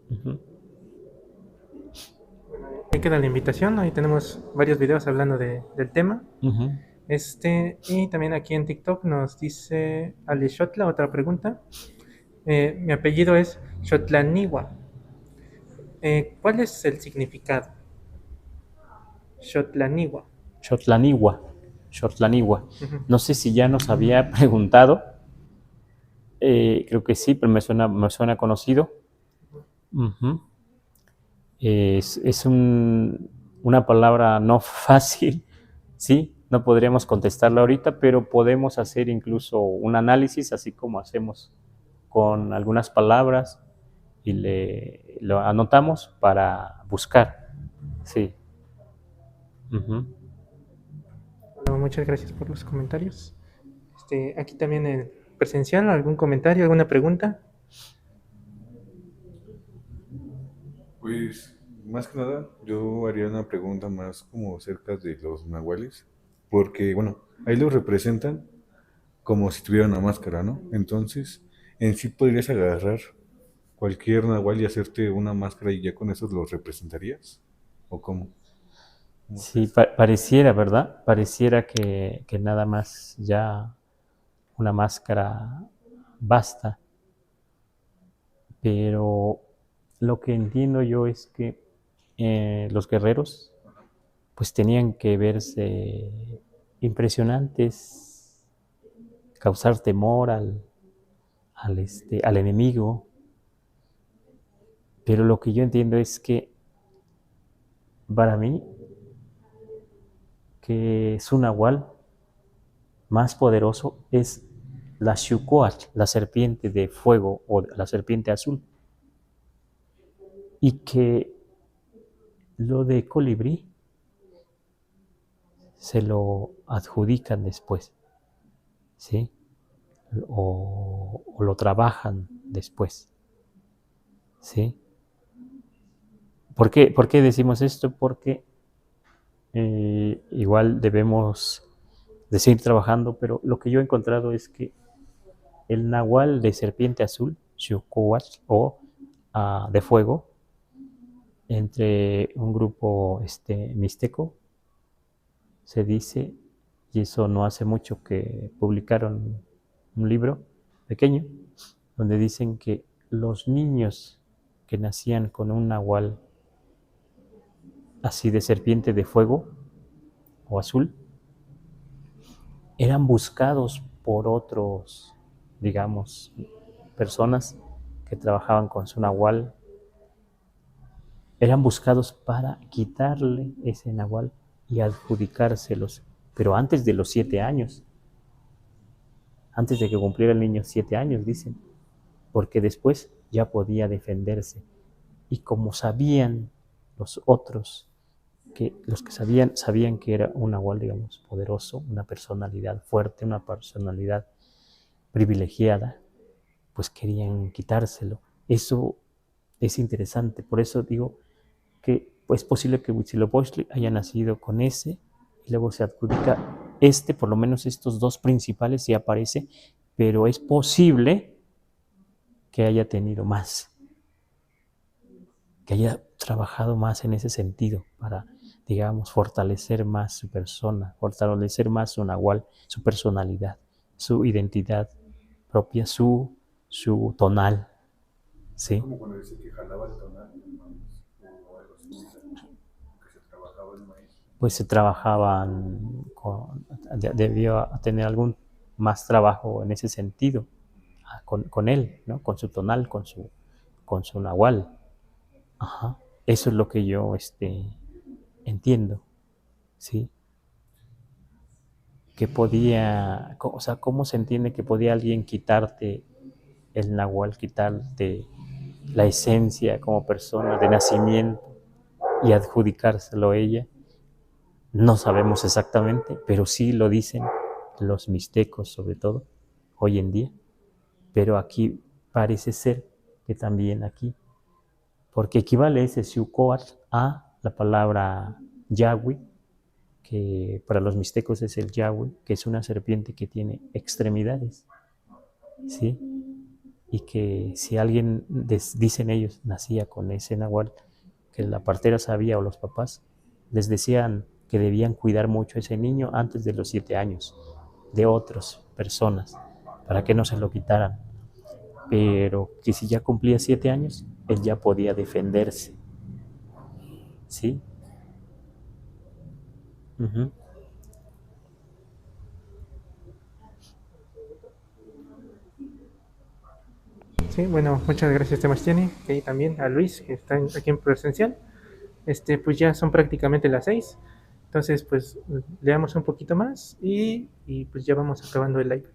Uh-huh. Ahí queda la invitación, ahí tenemos varios videos hablando del tema. Uh-huh. Y también aquí en TikTok nos dice Ale Shotla otra pregunta. Mi apellido es Xotlaniwa. ¿Cuál es el significado? Xotlaniwa. Xotlaniwa. Ujú. No sé si ya nos había preguntado. Creo que sí, pero me suena conocido. Uh-huh. Es una palabra no fácil, ¿sí? No podríamos contestarla ahorita, pero podemos hacer incluso un análisis, así como hacemos con algunas palabras, y lo anotamos para buscar, sí. Uh-huh. Bueno, muchas gracias por los comentarios. Aquí también en presencial, ¿algún comentario, alguna pregunta? Pues, más que nada, yo haría una pregunta más como acerca de los nahuales, porque, bueno, ahí los representan como si tuviera una máscara, ¿no? Entonces, en sí podrías agarrar cualquier nahual y hacerte una máscara y ya con eso los representarías. ¿O cómo? ¿Cómo es Sí, eso? pareciera, ¿verdad? Pareciera que nada más ya una máscara basta, pero lo que entiendo yo es que los guerreros pues tenían que verse impresionantes, causar temor al enemigo, pero lo que yo entiendo es que para mí que su nahual más poderoso es la Xucoatl, la serpiente de fuego o la serpiente azul, y que lo de colibrí se lo adjudican después, ¿sí? O lo trabajan después, ¿sí? ¿Por qué decimos esto? Porque igual debemos de seguir trabajando, pero lo que yo he encontrado es que el nahual de serpiente azul, Xucoatl, o de fuego, entre un grupo mixteco, se dice, y eso no hace mucho que publicaron un libro pequeño, donde dicen que los niños que nacían con un nahual así de serpiente de fuego o azul, eran buscados por otros, digamos, personas que trabajaban con su nahual, eran buscados para quitarle ese nahual y adjudicárselos, pero antes de los 7 años, antes de que cumpliera el niño 7 años, dicen, porque después ya podía defenderse. Y como sabían los otros, que los que sabían que era un nahual, digamos, poderoso, una personalidad fuerte, una personalidad privilegiada, pues querían quitárselo. Eso es interesante, por eso digo que es posible que Huitzilopochtli haya nacido con ese y luego se adjudica por lo menos estos dos principales sí aparece, pero es posible que haya tenido más, que haya trabajado más en ese sentido para, digamos, fortalecer más su persona, fortalecer más su nahual, su personalidad, su identidad propia, su tonal, Es ¿sí? como cuando dice que jalaba el tonal, hermanos, o algo similar, que se trabajaba el maíz. Pues se trabajaban, debió tener algún más trabajo en ese sentido, con él, ¿no? Con su tonal, con su nahual. Ajá. Eso es lo que yo entiendo, ¿sí? Que podía, o sea, ¿cómo se entiende que podía alguien quitarte el nahual, quitarte la esencia como persona de nacimiento y adjudicárselo a ella? No sabemos exactamente, pero sí lo dicen los mixtecos sobre todo, hoy en día. Pero aquí parece ser que también aquí, porque equivale ese Xucoatl a la palabra Yahweh, que para los mixtecos es el Yahweh, que es una serpiente que tiene extremidades, ¿sí? Y que si alguien, dicen ellos, nacía con ese nahual, que la partera sabía o los papás, les decían que debían cuidar mucho a ese niño antes de los 7 años, de otras personas, para que no se lo quitaran. Pero que si ya cumplía 7 años, él ya podía defenderse, ¿sí? Uh-huh. Sí, bueno, muchas gracias, Sebastián, y también a Luis, que está aquí en presencial. Pues ya son prácticamente las 6. Entonces, pues leamos un poquito más y pues ya vamos acabando el live.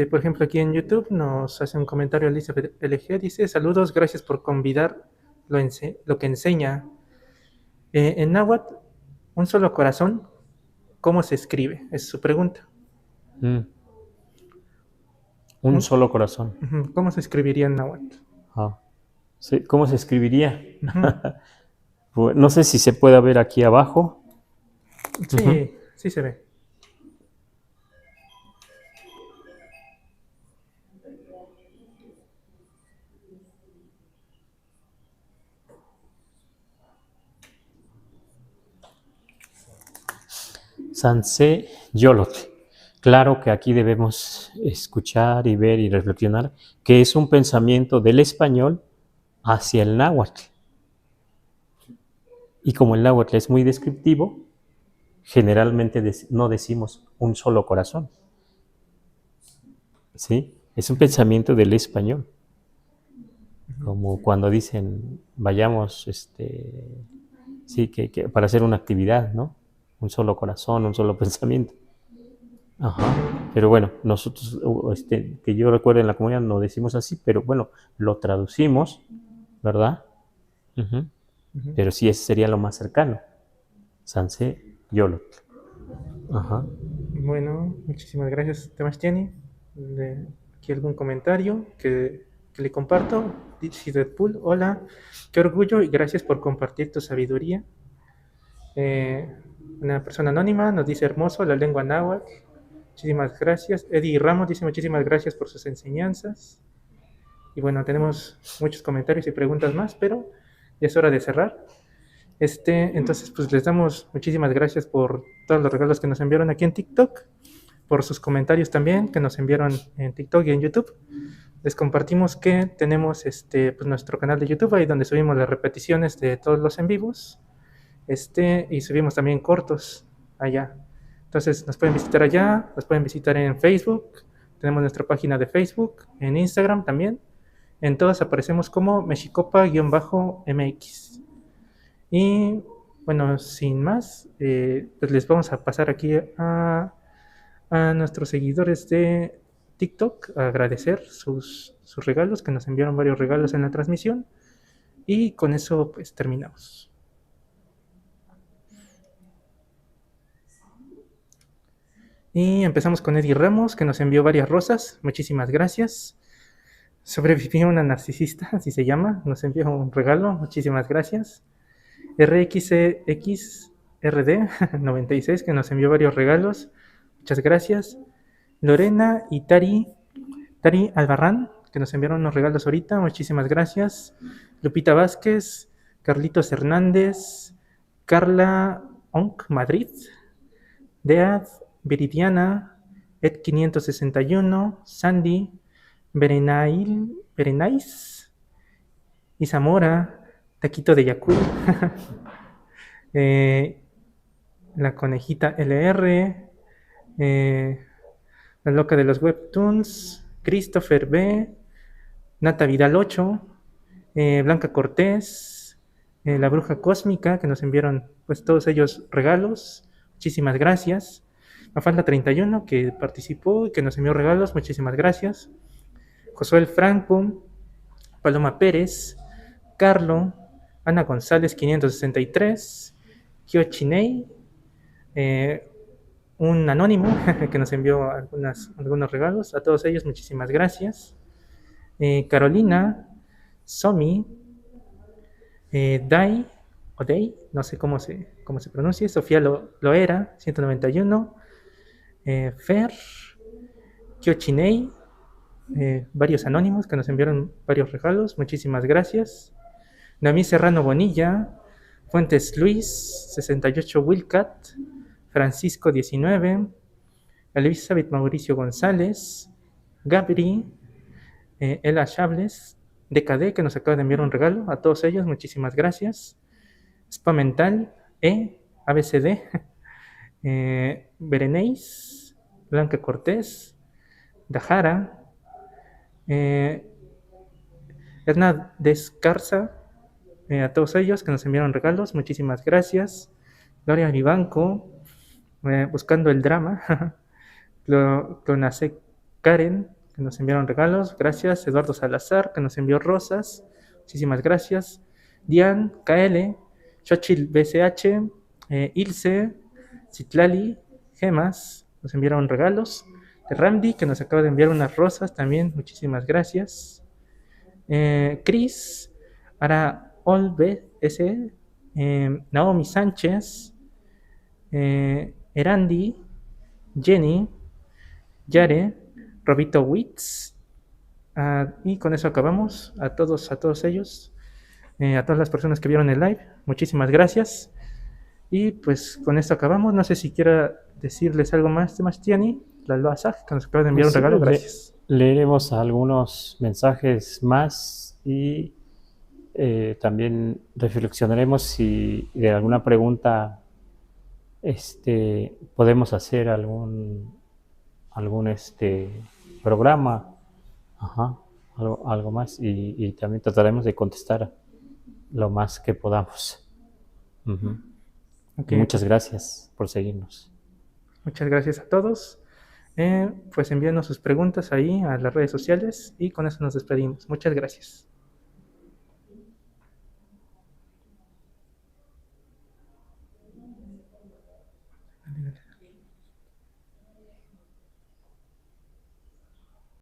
Por ejemplo, aquí en YouTube nos hace un comentario Elizabeth LG, dice, saludos, gracias por convidar lo que enseña. En náhuatl, un solo corazón, ¿cómo se escribe? Es su pregunta. Mm. Un Un- solo corazón. Ujú, ¿cómo se escribiría en náhuatl? Ah. Sí, ¿cómo se escribiría? Ujú. Pues, no sé si se puede ver aquí abajo. Ujú. Sí, sí se ve. Sanse Yolotl. Claro que aquí debemos escuchar y ver y reflexionar que es un pensamiento del español hacia el náhuatl. Y como el náhuatl es muy descriptivo, generalmente no decimos un solo corazón. ¿Sí? Es un pensamiento del español. Como cuando dicen, vayamos, sí, que para hacer una actividad, ¿no? Un solo corazón, un solo pensamiento. Ajá. Pero bueno, nosotros, que yo recuerdo en la comunidad no decimos así, pero bueno, lo traducimos, ¿verdad? Ujú. Ujú. Pero sí, ese sería lo más cercano. Sanse Yolotl. Ajá. Bueno, muchísimas gracias, Temastiani. Aquí algún comentario que le comparto. Dice Deadpool, hola, qué orgullo y gracias por compartir tu sabiduría. Eh, una persona anónima nos dice hermoso la lengua náhuatl. Muchísimas gracias. Eddie Ramos dice muchísimas gracias por sus enseñanzas. Y bueno, tenemos muchos comentarios y preguntas más, pero ya es hora de cerrar. Entonces, pues les damos muchísimas gracias por todos los regalos que nos enviaron aquí en TikTok, por sus comentarios también que nos enviaron en TikTok y en YouTube. Les compartimos que tenemos pues nuestro canal de YouTube, ahí donde subimos las repeticiones de todos los en vivos, y subimos también cortos allá. Entonces nos pueden visitar allá, nos pueden visitar en Facebook, tenemos nuestra página de Facebook, en Instagram también. En todas aparecemos como mexicopa-mx. Y bueno, sin más, pues les vamos a pasar aquí a nuestros seguidores de TikTok a agradecer sus regalos, que nos enviaron varios regalos en la transmisión. Y con eso pues terminamos. Y empezamos con Eddie Ramos, que nos envió varias rosas. Muchísimas gracias. Sobrevivió una narcisista, así se llama. Nos envió un regalo. Muchísimas gracias. RXXRD96, que nos envió varios regalos. Muchas gracias. Lorena y Tari Albarrán, que nos enviaron unos regalos ahorita. Muchísimas gracias. Lupita Vázquez, Carlitos Hernández, Carla Onc Madrid, Dead, Viridiana, Ed561, Sandy, Berenais, Isamora, Taquito de Yakul, la conejita LR, la loca de los webtoons, Christopher B, Nata Vidal 8, Blanca Cortés, la bruja cósmica, que nos enviaron pues todos ellos regalos. Muchísimas gracias. Mafalda 31, que participó y que nos envió regalos. Muchísimas gracias. Josué Franco, Paloma Pérez, Carlo, Ana González 563, Kyo Chinei, un anónimo que nos envió algunos regalos. A todos ellos, muchísimas gracias. Carolina, Somi, Dai, o Dei, no sé cómo se pronuncia, Sofía Loera, 191, Fer, Kyochinei, varios anónimos que nos enviaron varios regalos, muchísimas gracias. Nami Serrano Bonilla, Fuentes Luis, 68 Wilcat, Francisco 19, Elizabeth Mauricio González, Gabri, Ela Chables, DKD, que nos acaba de enviar un regalo. A todos ellos, muchísimas gracias. Spamental, ABCD, Bereneis, Blanca Cortés, Dajara, Edna Descarza, a todos ellos que nos enviaron regalos, muchísimas gracias. Gloria Vivanco, Buscando el Drama, Clonase Karen, que nos enviaron regalos, gracias. Eduardo Salazar, que nos envió rosas, muchísimas gracias. Dian KL, Xochitl BCH, Ilse, Citlali, Gemas nos enviaron regalos. De Ramdi, que nos acaba de enviar unas rosas también, muchísimas gracias. Chris, Ara Olve, ese, Naomi Sánchez, Erandi, Jenny, Yare, Robito Witz. Y con eso acabamos. A todos ellos, a todas las personas que vieron el live, muchísimas gracias. Y pues con esto acabamos. No sé si quiera decirles algo más, Sebastiani, la Loazag, que nos acaba de enviar un Pues, regalo. Gracias. leeremos algunos mensajes más y también reflexionaremos si de alguna pregunta podemos hacer algún programa, ajá, algo más, y también trataremos de contestar lo más que podamos. Ujú. Ok, Y muchas gracias por seguirnos. muchas gracias a todos. Pues envíenos sus preguntas ahí a las redes sociales y con eso nos despedimos. Muchas gracias.